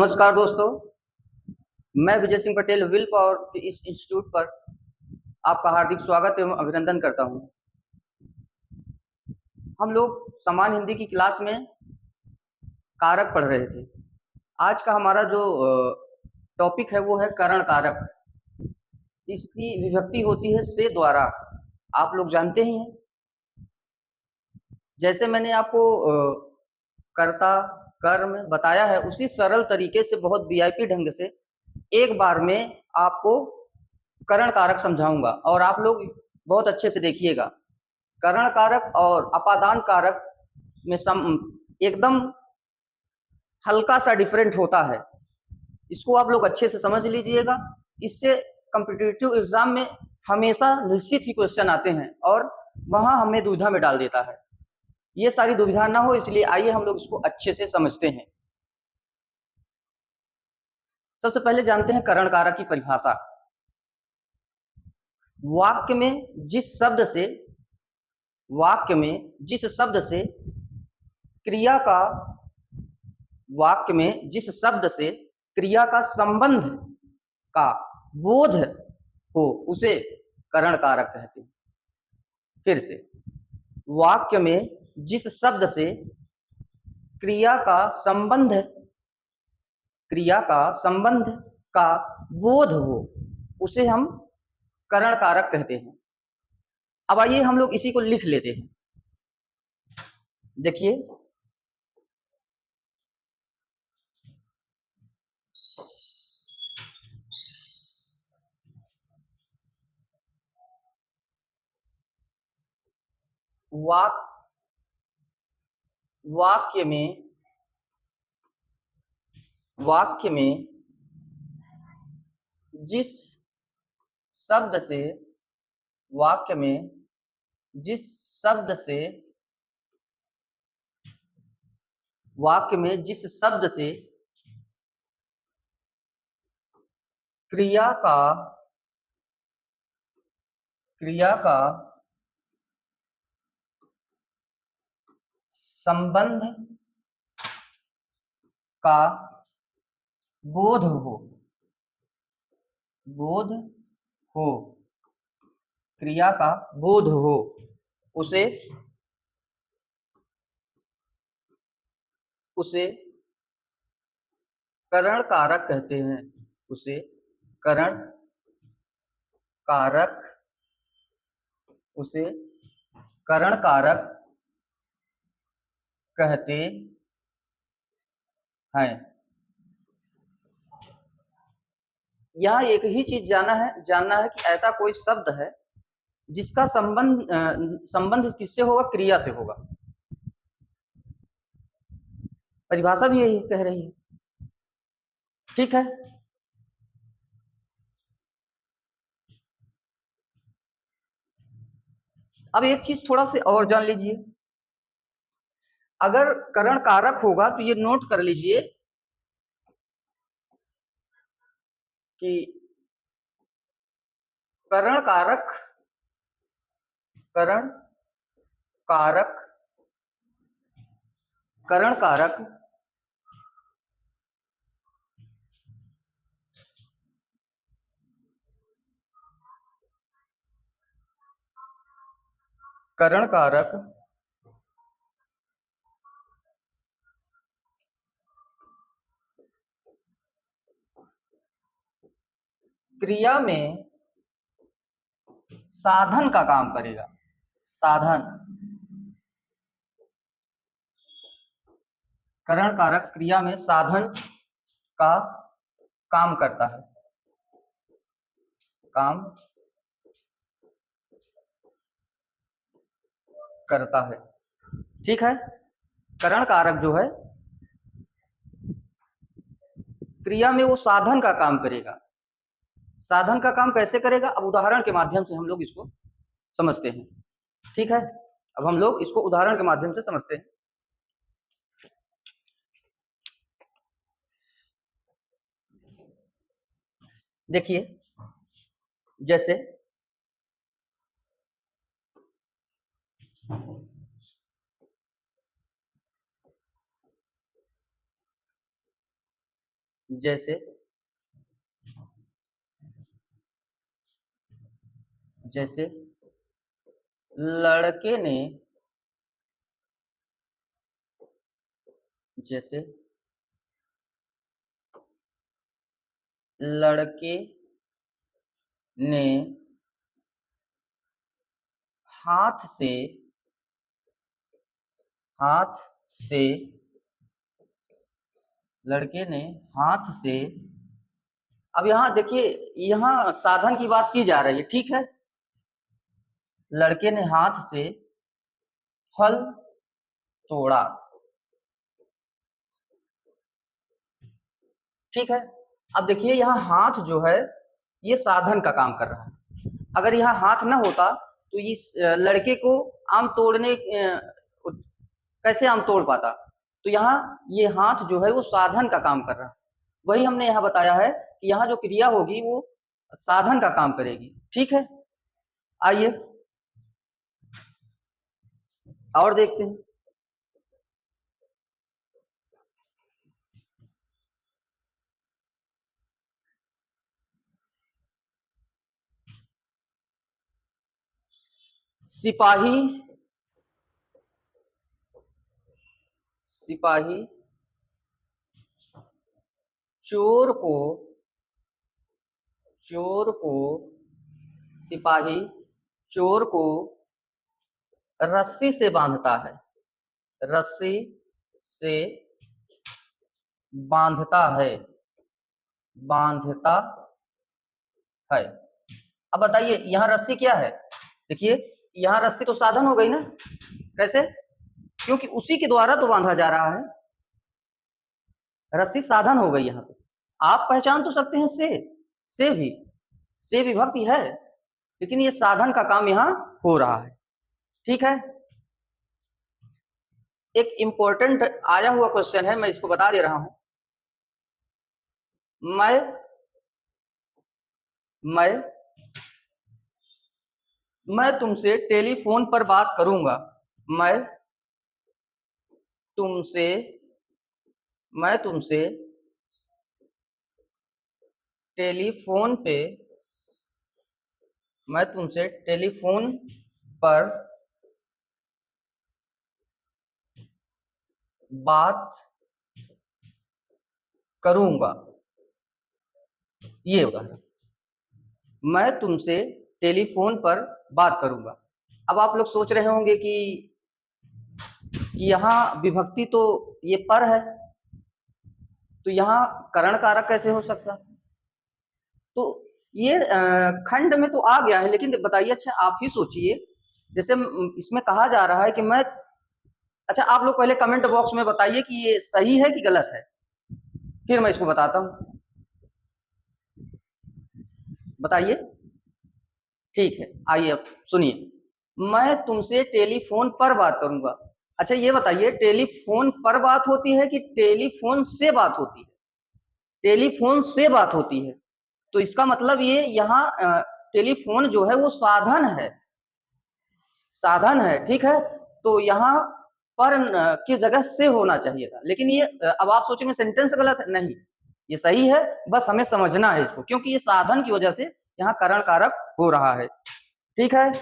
नमस्कार दोस्तों, मैं विजय सिंह पटेल विल पावर इस इंस्टीट्यूट पर आपका हार्दिक स्वागत एवं अभिनंदन करता हूं। हम लोग सामान्य हिंदी की क्लास में कारक पढ़ रहे थे। आज का हमारा जो टॉपिक है वो है करण कारक। इसकी विभक्ति होती है से द्वारा, आप लोग जानते ही हैं। जैसे मैंने आपको कर्ता कर्म बताया है, उसी सरल तरीके से बहुत वीआईपी ढंग से एक बार में आपको करण कारक समझाऊंगा और आप लोग बहुत अच्छे से देखिएगा। करण कारक और अपादान कारक में एकदम हल्का सा डिफरेंट होता है। इसको आप लोग अच्छे से समझ लीजिएगा। इससे कॉम्पिटिटिव एग्जाम में हमेशा निश्चित ही क्वेश्चन आते हैं और वहां हमें दुविधा में डाल देता है। ये सारी दुविधा ना हो, इसलिए आइए हम लोग इसको अच्छे से समझते हैं। सबसे पहले जानते हैं करण कारक की परिभाषा। वाक्य में जिस शब्द से क्रिया का वाक्य में जिस शब्द से क्रिया का संबंध का बोध हो उसे करण कारक कहते हैं। फिर से, वाक्य में जिस शब्द से क्रिया का संबंध का बोध हो उसे हम करण कारक कहते हैं। अब आइए हम लोग इसी को लिख लेते हैं। देखिए, वाक्य में जिस शब्द से वाक्य में जिस शब्द से क्रिया का संबंध का बोध हो क्रिया का बोध हो उसे करण कारक कहते हैं। उसे करण कारक कहते हैं। यहाँ एक ही चीज जानना है कि ऐसा कोई शब्द है जिसका संबंध किससे होगा? क्रिया से होगा। परिभाषा भी यही कह रही है। ठीक है, अब एक चीज थोड़ा से और जान लीजिए। अगर करण कारक होगा तो ये नोट कर लीजिए कि करण कारक करण कारक करण कारक करण कारक क्रिया में साधन का काम करेगा। करण कारक क्रिया में साधन का काम करता है। ठीक है, करण कारक जो है क्रिया में वो साधन का काम करेगा। साधन का काम कैसे करेगा? अब उदाहरण के माध्यम से हम लोग इसको समझते हैं। ठीक है, अब हम लोग इसको उदाहरण के माध्यम से समझते हैं। देखिए, जैसे जैसे जैसे लड़के ने जैसे लड़के ने हाथ से हाथ से लड़के ने हाथ से। अब यहाँ देखिए, यहाँ साधन की बात की जा रही है, ठीक है। लड़के ने हाथ से फल तोड़ा, ठीक है। अब देखिए यहाँ हाथ जो है ये साधन का काम कर रहा है। अगर यहाँ हाथ ना होता तो इस लड़के को आम तोड़ने कैसे आम तोड़ पाता। तो यहाँ ये हाथ जो है वो साधन का काम कर रहा है। वही हमने यहाँ बताया है कि यहाँ जो क्रिया होगी वो साधन का काम करेगी, ठीक है। आइए और देखते हैं। सिपाही सिपाही चोर को चोर को सिपाही चोर को रस्सी से बांधता है, रस्सी से बांधता है, बांधता है। अब बताइए यहाँ रस्सी क्या है। देखिए यहाँ रस्सी तो साधन हो गई ना, कैसे, क्योंकि उसी के द्वारा तो बांधा जा रहा है। रस्सी साधन हो गई यहाँ पे। आप पहचान तो सकते हैं से भी, से विभक्ति है, लेकिन ये साधन का काम यहाँ हो रहा है, ठीक है। एक इंपॉर्टेंट आया हुआ क्वेश्चन है, मैं इसको बता दे रहा हूं। मैं मैं तुमसे टेलीफोन पर बात करूंगा। मैं तुमसे मैं तुमसे टेलीफोन पे मैं तुमसे टेलीफोन पर बात करूंगा। ये उदाहरण, मैं तुमसे टेलीफोन पर बात करूंगा। अब आप लोग सोच रहे होंगे कि यहाँ विभक्ति तो ये पर है, तो यहाँ करण कारक कैसे हो सकता। तो ये खंड में तो आ गया है, लेकिन बताइए, अच्छा आप ही सोचिए, जैसे इसमें कहा जा रहा है कि मैं, अच्छा आप लोग पहले कमेंट बॉक्स में बताइए कि ये सही है कि गलत है, फिर मैं इसको बताता हूं। बताइए, ठीक है। आइए अब सुनिए, मैं तुमसे टेलीफोन पर बात करूंगा। अच्छा ये बताइए, टेलीफोन पर बात होती है कि टेलीफोन से बात होती है। टेलीफोन से बात होती है, तो इसका मतलब ये यहाँ टेलीफोन जो है वो साधन है, साधन है, ठीक है। तो यहाँ पर की जगह से होना चाहिए था, लेकिन ये अब आप सोचेंगे सेंटेंस गलत है, नहीं, ये सही है। बस हमें समझना है इसको, क्योंकि ये साधन की वजह से यहाँ करण कारक हो रहा है, ठीक है।